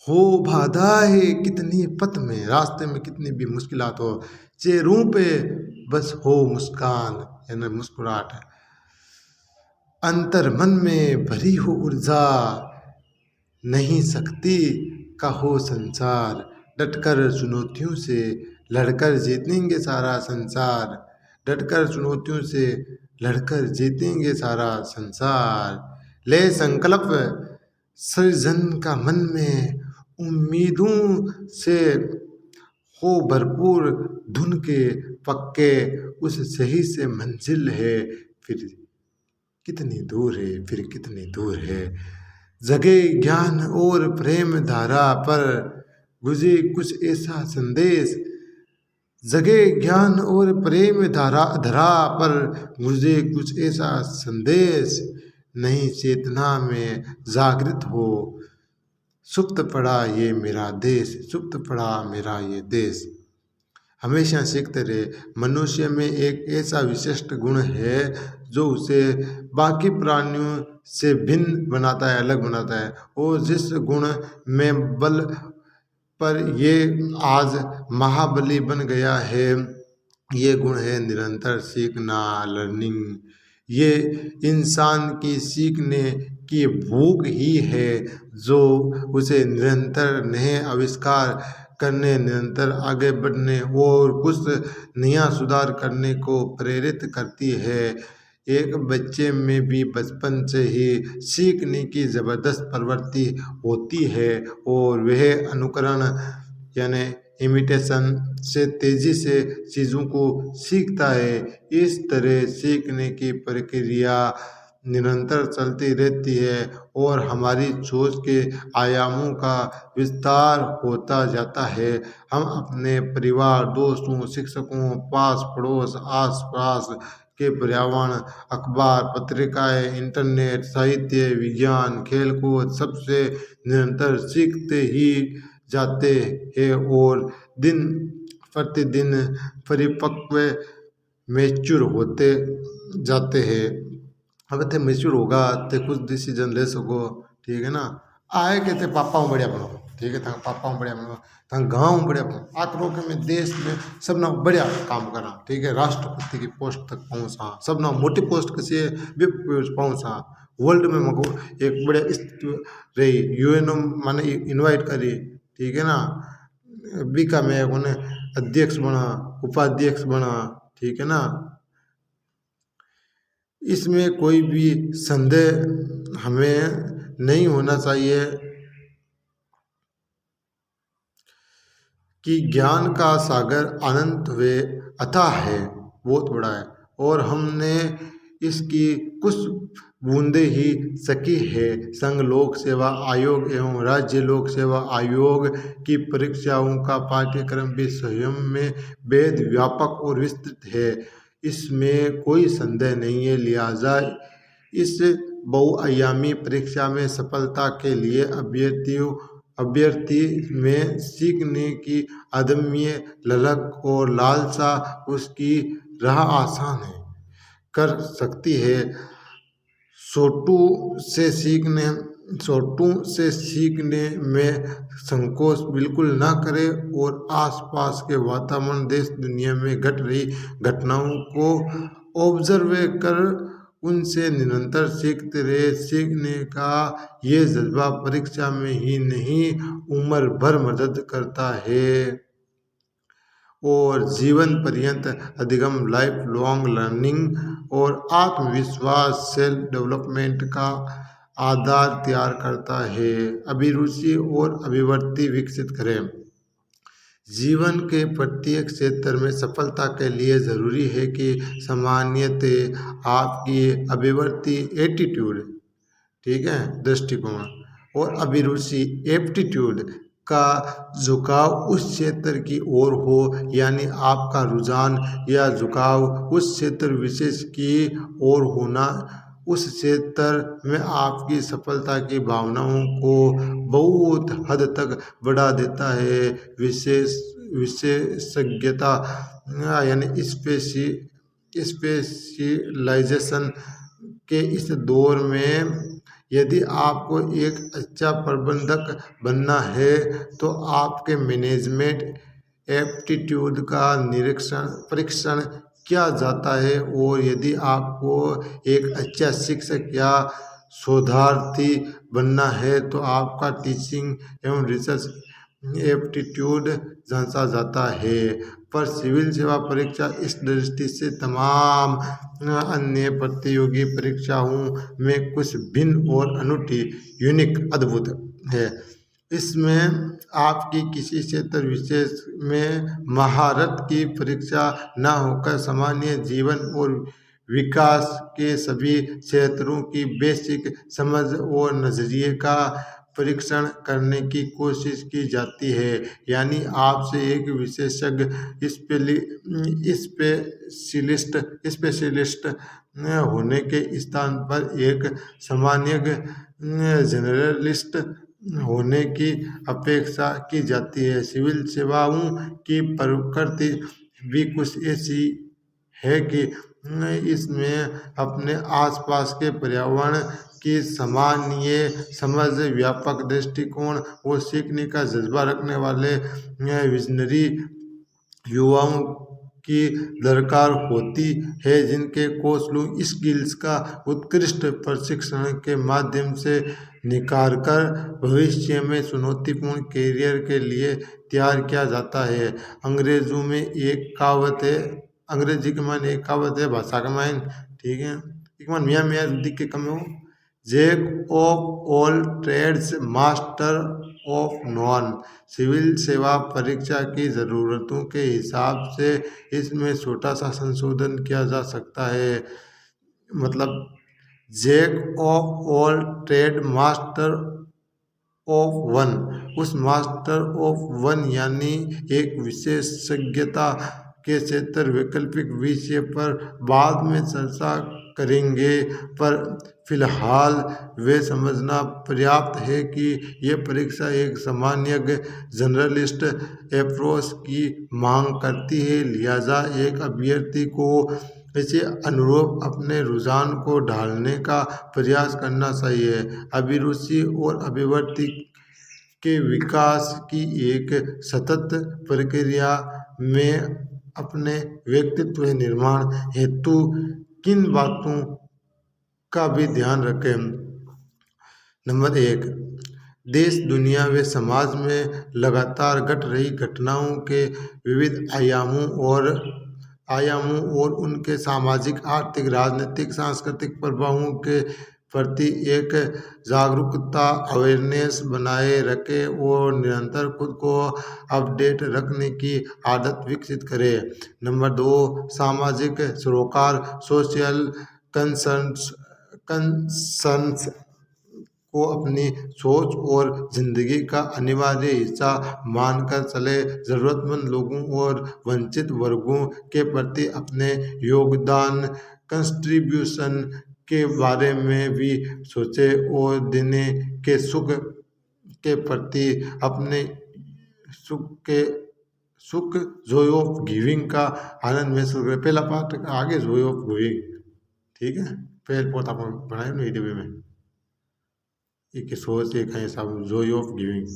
हो बाधा है कितनी पथ में, रास्ते में कितनी भी मुश्किलात हो, चेहरों पे बस हो मुस्कान यानी मुस्कुराहट। अंतर मन में भरी हो ऊर्जा, नहीं सकती का हो संसार। डटकर चुनौतियों से लड़कर जीतेंगे सारा संसार। डटकर चुनौतियों से लड़कर जीतेंगे सारा संसार। ले संकल्प सृजन का मन में, उम्मीदों से हो भरपूर धुन के पक्के। उस सही से मंजिल है फिर कितनी दूर है, फिर कितनी दूर है। जगे ज्ञान और प्रेम धारा पर गुजे कुछ ऐसा संदेश। जगे ज्ञान और प्रेम धारा धरा पर गुजे कुछ ऐसा संदेश। नई चेतना में जागृत हो, सुप्त पड़ा ये मेरा देश, सुप्त पड़ा मेरा ये देश। हमेशा सीखते रहे। मनुष्य में एक ऐसा विशिष्ट गुण है जो उसे बाकी प्राणियों से भिन्न बनाता है, अलग बनाता है। और जिस गुण में बल पर ये आज महाबली बन गया है, ये गुण है निरंतर सीखना, लर्निंग। ये इंसान की सीखने की भूख ही है जो उसे निरंतर नए आविष्कार करने, निरंतर आगे बढ़ने और कुछ नया सुधार करने को प्रेरित करती है। एक बच्चे में भी बचपन से ही सीखने की ज़बरदस्त प्रवृत्ति होती है और वह अनुकरण यानी इमिटेशन से तेज़ी से चीज़ों को सीखता है। इस तरह सीखने की प्रक्रिया निरंतर चलती रहती है और हमारी सोच के आयामों का विस्तार होता जाता है। हम अपने परिवार, दोस्तों, शिक्षकों, पास पड़ोस, आस पास के पर्यावरण, अखबार, पत्रिकाएं, इंटरनेट, साहित्य, विज्ञान, खेलकूद सबसे निरंतर सीखते ही जाते हैं और दिन प्रतिदिन परिपक्व मैच्योर होते जाते हैं। अब ते मैच्योर होगा ते कुछ डिसीजन ले सको, ठीक है ना। आए के ते पापा हूँ बढ़िया बनो, ठीक है, था पापा हूँ बढ़िया बनो, था गाँव बढ़िया बनो, आकरो के में देश में सब ना बढ़िया काम करा, ठीक है, राष्ट्रपति की पोस्ट तक पहुँचा, सब ना मोटी पोस्ट किसी भी पहुँचा, वर्ल्ड में मको एक बढ़िया इस रही यूएनओ माने इनवाइट करी, ठीक है ना। बीका में उन्हें अध्यक्ष बना, उपाध्यक्ष बना, ठीक है ना। इसमें कोई भी संदेह हमें नहीं होना चाहिए कि ज्ञान का सागर अनंत व अथाह है, बहुत बड़ा है, और हमने इसकी कुछ बूंदे ही सकी है। संघ लोक सेवा आयोग एवं राज्य लोक सेवा आयोग की परीक्षाओं का पाठ्यक्रम भी स्वयं में वेद व्यापक और विस्तृत है, इसमें कोई संदेह नहीं है। लिहाजा इस बहुआयामी परीक्षा में सफलता के लिए अभ्यर्थी में सीखने की अदम्य ललक और लालसा उसकी राह आसान है कर सकती है। छोटू से सीखने छोटू से सीखने में संकोच बिल्कुल ना करें और आसपास के वातावरण, देश दुनिया में घट रही घटनाओं को ऑब्जर्व कर उनसे निरंतर सीखते रहे। सीखने का ये जज्बा परीक्षा में ही नहीं उम्र भर मदद करता है और जीवन पर्यंत अधिगम, लाइफ लॉन्ग लर्निंग और आत्मविश्वास, सेल्फ डेवलपमेंट का आधार तैयार करता है। अभिरुचि और अभिवृत्ति विकसित करें। जीवन के प्रत्येक क्षेत्र में सफलता के लिए ज़रूरी है कि सामान्यतः आपकी अभिवृत्ति एटीट्यूड, ठीक है, दृष्टिकोण और अभिरुचि एप्टीट्यूड का झुकाव उस क्षेत्र की ओर हो, यानी आपका रुझान या झुकाव उस क्षेत्र विशेष की ओर होना उस क्षेत्र में आपकी सफलता की भावनाओं को बहुत हद तक बढ़ा देता है। विशेषज्ञता यानी स्पेशलाइजेशन के इस दौर में यदि आपको एक अच्छा प्रबंधक बनना है तो आपके मैनेजमेंट एप्टीट्यूड का परीक्षण किया जाता है, और यदि आपको एक अच्छा शिक्षक या शोधार्थी बनना है तो आपका टीचिंग एवं रिसर्च एप्टीट्यूड जांचा जाता है। पर सिविल सेवा परीक्षा इस दृष्टि से तमाम अन्य प्रतियोगी परीक्षाओं में कुछ भिन्न और अनूठी, यूनिक, अद्भुत है। इसमें आपकी किसी क्षेत्र विशेष में महारत की परीक्षा न होकर सामान्य जीवन और विकास के सभी क्षेत्रों की बेसिक समझ और नजरिए का परीक्षण करने की कोशिश की जाती है। यानी आपसे एक विशेषज्ञ स्पेशलिस्ट होने के स्थान पर एक सामान्य जनरलिस्ट होने की अपेक्षा की जाती है। सिविल सेवाओं की प्रकृति भी कुछ ऐसी है कि इसमें अपने आसपास के पर्यावरण की सामान्य समझ, व्यापक दृष्टिकोण और सीखने का जज्बा रखने वाले विजनरी युवाओं की दरकार होती है, जिनके कौशलों, स्किल्स का उत्कृष्ट प्रशिक्षण के माध्यम से निखार कर भविष्य में चुनौतीपूर्ण करियर के लिए तैयार किया जाता है। अंग्रेजों में एक कहावत है, अंग्रेजी के मायने एक कहावत है, भाषा के मायने, ठीक है, एक मान मियाँ मियाँ दिख के कम हो, jack of all trades master of none. Civil सेवा परीक्षा की ज़रूरतों के हिसाब से इसमें छोटा सा संशोधन किया जा सकता है। मतलब jack of all trade master of one. उस मास्टर ऑफ वन यानी एक विशेषज्ञता के क्षेत्र वैकल्पिक विषय पर बाद में चर्चा करेंगे, पर फिलहाल वे समझना पर्याप्त है कि यह परीक्षा एक सामान्य जनरलिस्ट अप्रोच की मांग करती है। लिहाजा एक अभ्यर्थी को इसे अनुरूप अपने रुझान को ढालने का प्रयास करना चाहिए। अभिरुचि और अभिवृत्ति के विकास की एक सतत प्रक्रिया में अपने व्यक्तित्व निर्माण हेतु किन बातों का भी ध्यान रखें। नंबर 1, देश, दुनिया व समाज में लगातार घट रही घटनाओं के विविध आयामों और उनके सामाजिक, आर्थिक, राजनीतिक, सांस्कृतिक प्रभावों के प्रति एक जागरूकता, अवेयरनेस बनाए रखें और निरंतर खुद को अपडेट रखने की आदत विकसित करें। नंबर 2, सामाजिक सरोकार, सोशल कंसर्न्स को अपनी सोच और जिंदगी का अनिवार्य हिस्सा मानकर चले। जरूरतमंद लोगों और वंचित वर्गों के प्रति अपने योगदान, कंट्रीब्यूशन के बारे में भी सोचें और देने के सुख के प्रति अपने सुख जॉय ऑफ गिविंग का आनंद महसूस करें। पहला पार्ट आगे जॉय ऑफ गिविंग, ठीक है, पहले पार्ट आप बनाए ना वीडियो में, एक सोच एक है सब जॉय ऑफ गिविंग।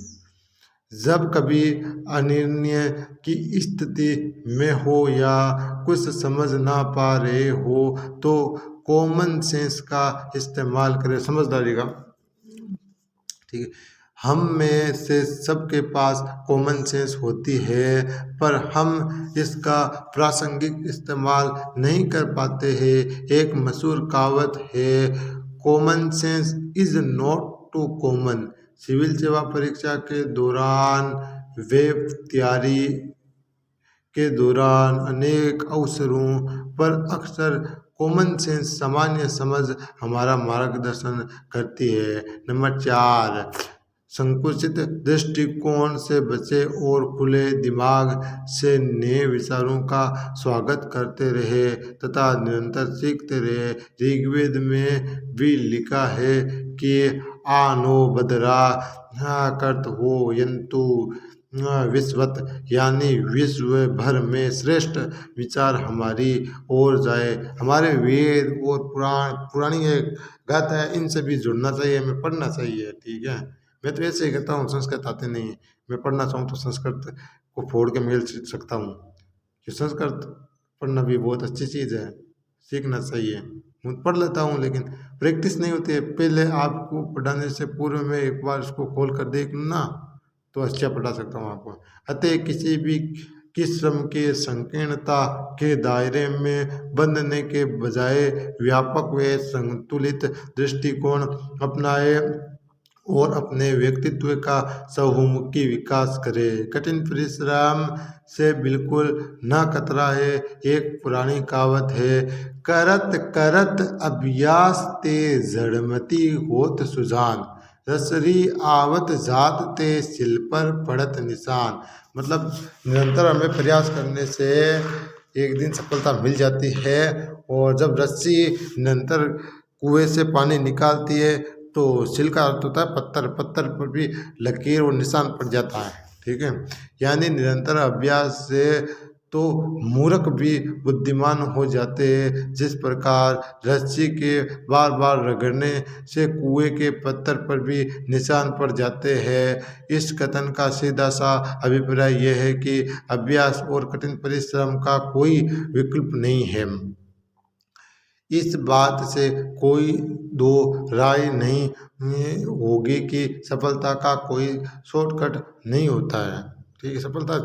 जब कभी अनिर्णय की स्थिति में हो या कुछ समझ ना पा रहे हो तो कॉमन सेंस का इस्तेमाल करें, समझदारी का, ठीक है। हम में से सबके पास कॉमन सेंस होती है, पर हम इसका प्रासंगिक इस्तेमाल नहीं कर पाते हैं। एक मशहूर कहावत है, common sense is not too common. Civil सेवा परीक्षा के दौरान, वेब तैयारी के दौरान अनेक अवसरों पर अक्सर कॉमन सेंस, सामान्य समझ हमारा मार्गदर्शन करती है। नंबर 4, संकुचित दृष्टिकोण से बचें और खुले दिमाग से नए विचारों का स्वागत करते रहे तथा निरंतर सीखते रहे। ऋग्वेद में भी लिखा है कि आनो बदरा कर्त हो यंतु विश्वत, यानी विश्व भर में श्रेष्ठ विचार हमारी ओर जाए। हमारे वेद और पुरानी एक गाथा है, इनसे भी जुड़ना चाहिए, हमें पढ़ना चाहिए, ठीक है। मैं तो ऐसे ही कहता हूँ, संस्कृत आते नहीं, मैं पढ़ना चाहूँ तो संस्कृत को फोड़ के मेल सकता हूँ, कि संस्कृत पढ़ना भी बहुत अच्छी चीज़ है, सीखना चाहिए। मैं पढ़ लेता हूँ लेकिन प्रैक्टिस नहीं होती है। पहले आपको पढ़ाने से पूर्व में एक बार उसको खोल कर देख लूँ तो अच्छा पढ़ा सकता हूँ आपको। अतः किसी भी किस्म के संकीर्णता के दायरे में बंधने के बजाय व्यापक व संतुलित दृष्टिकोण अपनाए और अपने व्यक्तित्व का बहुमुखी विकास करे। कठिन परिश्रम से बिल्कुल न कतराए। एक पुरानी कहावत है, करत करत अभ्यास ते जड़मति होत सुजान, रसरी आवत जात ते सिल पर पड़त निशान। मतलब निरंतर हमें प्रयास करने से एक दिन सफलता मिल जाती है, और जब रस्सी निरंतर कुएं से पानी निकालती है तो सिल का अर्थ होता है पत्थर, पत्थर पर भी लकीर और निशान पड़ जाता है, ठीक है। यानी निरंतर अभ्यास से तो मूर्ख भी बुद्धिमान हो जाते हैं। जिस प्रकार रस्सी के बार बार रगड़ने से कुएं के पत्थर पर भी निशान पड़ जाते हैं। इस कथन का सीधा सा अभिप्राय यह है कि अभ्यास और कठिन परिश्रम का कोई विकल्प नहीं है। इस बात से कोई दो राय नहीं होगी कि सफलता का कोई शॉर्टकट नहीं होता है, ठीक है। सफलता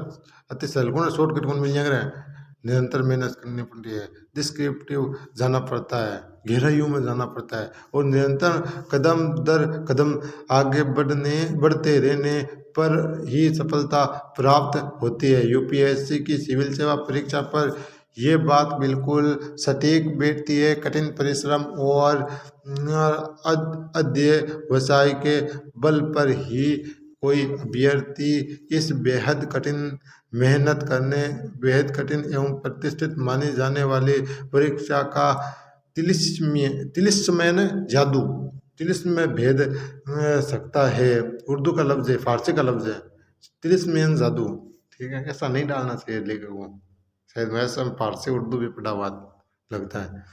अति सरल, कौन शॉर्टकट कौन मिल जाएगा, निरंतर मेहनत करनी पड़ती है, डिस्क्रिप्टिव जाना पड़ता है, गहराइयों में जाना पड़ता है, और निरंतर कदम दर कदम आगे बढ़ते रहने पर ही सफलता प्राप्त होती है। यूपीएससी की सिविल सेवा परीक्षा पर ये बात बिल्कुल सटीक बैठती है। कठिन परिश्रम और अध्यवसाय के बल पर ही कोई अभ्यर्थी इस बेहद कठिन एवं प्रतिष्ठित मानी जाने वाली परीक्षा का तिलिस्मैन जादू तिलिस्म भेद सकता है। उर्दू का लफ्ज है, फारसी का लफ्ज है तिलिस्मैन जादू। ठीक है, ऐसा नहीं डालना चाहिए लेखक को। शायद वैसे फारसी उर्दू भी पढ़ा हुआ लगता है।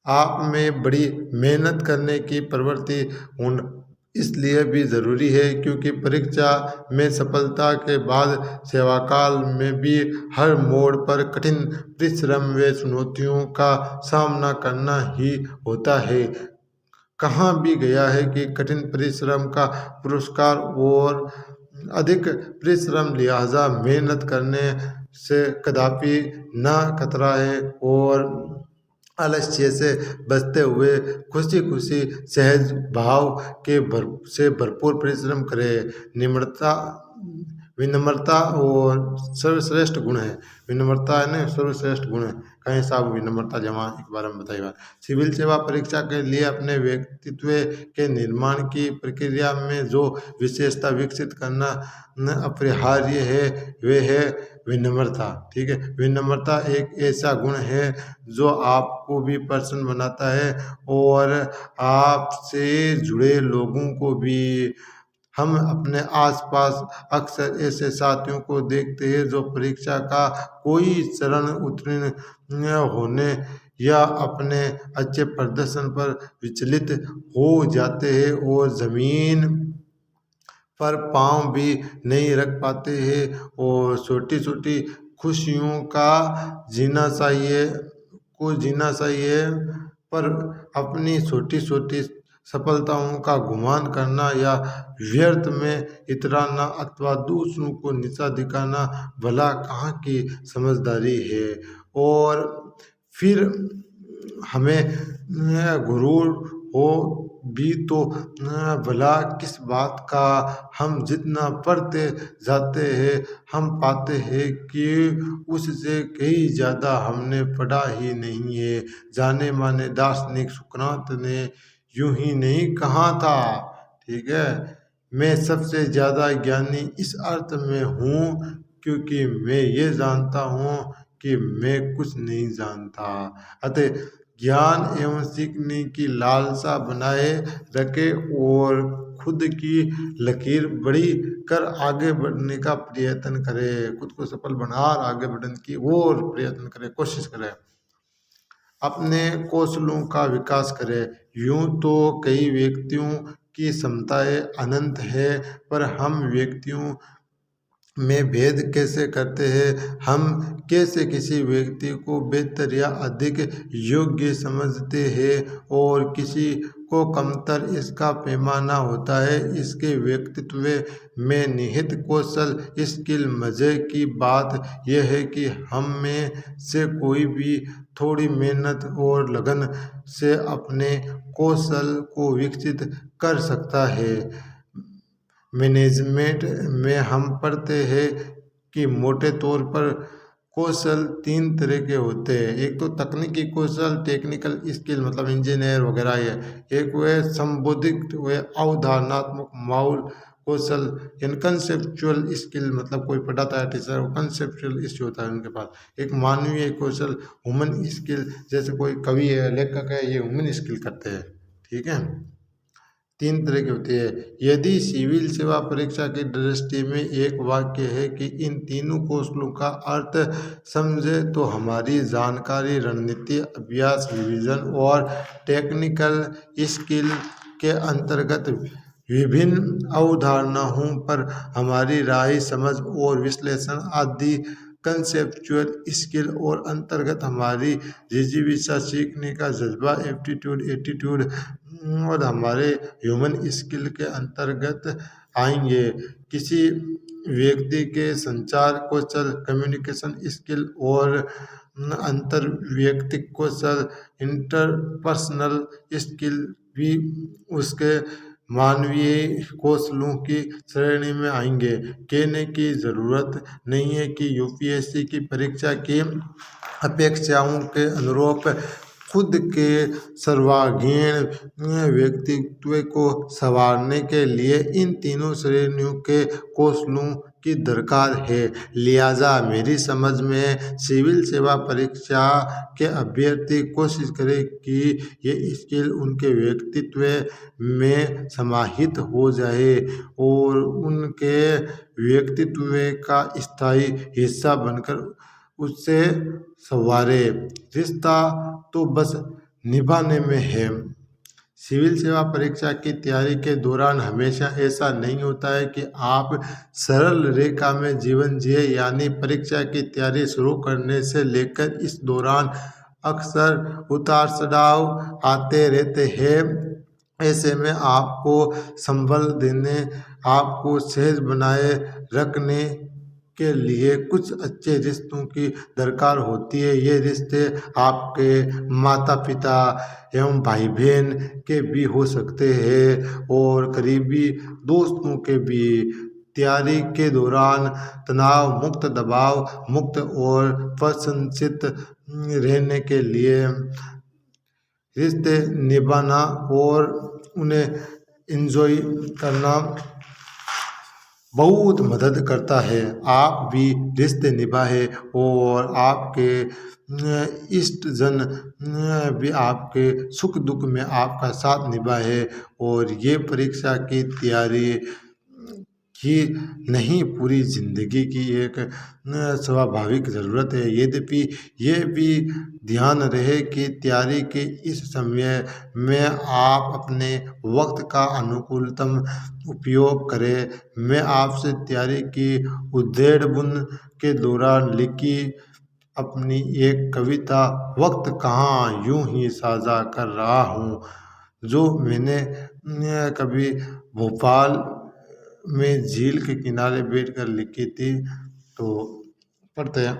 आप में बड़ी मेहनत करने की प्रवृत्ति होना इसलिए भी ज़रूरी है क्योंकि परीक्षा में सफलता के बाद सेवाकाल में भी हर मोड़ पर कठिन परिश्रम व चुनौतियों का सामना करना ही होता है। कहाँ भी गया है कि कठिन परिश्रम का पुरस्कार और अधिक परिश्रम लिहाजा मेहनत करने से कदापि न कतराए और आलस्य से बचते हुए खुशी खुशी सहज भाव के से भरपूर परिश्रम करें। विनम्रता और सर्वश्रेष्ठ गुण है। विनम्रता है ना, सर्वश्रेष्ठ गुण है। कहीं साहब विनम्रता जमा एक बार में बताइएगा। सिविल सेवा परीक्षा के लिए अपने व्यक्तित्व के निर्माण की प्रक्रिया में जो विशेषता विकसित करना अपरिहार्य है वे है विनम्रता। ठीक है, विनम्रता एक ऐसा गुण है जो आपको भी प्रसन्न बनाता है और आपसे जुड़े लोगों को भी। हम अपने आसपास अक्सर ऐसे साथियों को देखते हैं जो परीक्षा का कोई चरण उत्तीर्ण होने या अपने अच्छे प्रदर्शन पर विचलित हो जाते हैं और जमीन पर पाँव भी नहीं रख पाते हैं और छोटी छोटी खुशियों का जीना चाहिए पर अपनी छोटी छोटी सफलताओं का गुमान करना या व्यर्थ में इतराना अथवा दूसरों को नीचा दिखाना भला कहाँ की समझदारी है। और फिर हमें गुरूर हो भी तो भला किस बात का। हम जितना पढ़ते जाते हैं हम पाते हैं कि उससे कहीं ज़्यादा हमने पढ़ा ही नहीं है। जाने माने दार्शनिक सुकरात ने यूं ही नहीं कहा था। ठीक है, मैं सबसे ज़्यादा ज्ञानी इस अर्थ में हूँ क्योंकि मैं ये जानता हूँ कि मैं कुछ नहीं जानता। अतः ज्ञान एवं सीखने की लालसा बनाए रखे और खुद की लकीर बड़ी कर आगे बढ़ने का प्रयत्न करे। खुद को सफल बना आगे बढ़ने की और प्रयत्न करे, कोशिश करे। अपने कौशलों का विकास करें। यूं तो कई व्यक्तियों की क्षमताएं अनंत है पर हम व्यक्तियों में भेद कैसे करते हैं। हम कैसे किसी व्यक्ति को बेहतर या अधिक योग्य समझते हैं और किसी को कमतर। इसका पैमाना होता है इसके व्यक्तित्व में निहित कौशल स्किल। मजे की बात यह है कि हम में से कोई भी थोड़ी मेहनत और लगन से अपने कौशल को विकसित कर सकता है। मैनेजमेंट में हम पढ़ते हैं कि मोटे तौर पर कौशल 3 तरह के होते हैं। एक तो तकनीकी कौशल, टेक्निकल स्किल मतलब इंजीनियर वगैरह है। एक वो है संबोधित व अवधारणात्मक माउल कौशल यानी कंसेप्चुअल स्किल मतलब कोई पढ़ाता है टीचर वो कंसेप्चुअल इश्यू होता है उनके पास। एक मानवीय कौशल ह्यूमन स्किल, जैसे कोई कवि है लेखक है ये ह्यूमन स्किल करते हैं। ठीक है, 3 तरह की होती है। यदि सिविल सेवा परीक्षा की दृष्टि में एक वाक्य है कि इन तीनों कौशलों का अर्थ समझे तो हमारी जानकारी रणनीति अभ्यास रिवीजन और टेक्निकल स्किल के अंतर्गत विभिन्न अवधारणाओं पर हमारी राय समझ और विश्लेषण आदि कंसेप्चुअल स्किल और अंतर्गत हमारी जिजीविषा सीखने का जज्बा एप्टीट्यूड एटीट्यूड और हमारे ह्यूमन स्किल के अंतर्गत आएंगे। किसी व्यक्ति के संचार कौशल कम्युनिकेशन स्किल और अंतर व्यक्तिक कौशल इंटरपर्सनल स्किल भी उसके मानवीय कौशलों की श्रेणी में आएंगे। कहने की ज़रूरत नहीं है कि यूपीएससी की परीक्षा की अपेक्षाओं के अनुरूप खुद के सर्वांगीण व्यक्तित्व को संवारने के लिए इन तीनों श्रेणियों के कौशलों की दरकार है। लिहाजा मेरी समझ में सिविल सेवा परीक्षा के अभ्यर्थी कोशिश करें कि ये स्किल उनके व्यक्तित्व में समाहित हो जाए और उनके व्यक्तित्व का स्थायी हिस्सा बनकर उससे संवारे। रिश्ता तो बस निभाने में है। सिविल सेवा परीक्षा की तैयारी के दौरान हमेशा ऐसा नहीं होता है कि आप सरल रेखा में जीवन जिए, यानी परीक्षा की तैयारी शुरू करने से लेकर इस दौरान अक्सर उतार चढ़ाव आते रहते हैं। ऐसे में आपको संबल देने, आपको सेहत बनाए रखने के लिए कुछ अच्छे रिश्तों की दरकार होती है। ये रिश्ते आपके माता पिता एवं भाई बहन के भी हो सकते हैं और करीबी दोस्तों के भी। तैयारी के दौरान तनाव मुक्त, दबाव मुक्त और प्रसन्नचित्त रहने के लिए रिश्ते निभाना और उन्हें एंजॉय करना बहुत मदद करता है। आप भी रिश्ते निभाए और आपके इष्ट जन भी आपके सुख दुख में आपका साथ निभाए। और ये परीक्षा की तैयारी ही नहीं, पूरी जिंदगी की एक स्वाभाविक ज़रूरत है। यद्यपि ये भी ध्यान रहे कि तैयारी के इस समय में आप अपने वक्त का अनुकूलतम उपयोग करें। मैं आपसे तैयारी की उधेड़-बुन के दौरान लिखी अपनी एक कविता वक्त कहाँ यूं ही साझा कर रहा हूँ, जो मैंने कभी भोपाल में झील के किनारे बैठकर लिखी थी। तो पढ़ते हैं।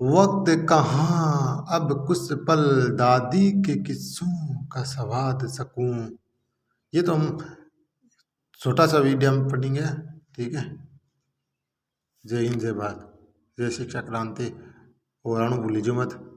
वक्त कहाँ अब कुछ पल दादी के किस्सों का स्वाद सकूं। ये तो हम छोटा सा वीडियो हम पढ़ेंगे, ठीक है। जय हिंद, जय भारत, जय शिक्षा क्रांति और अणु भूलियो मत।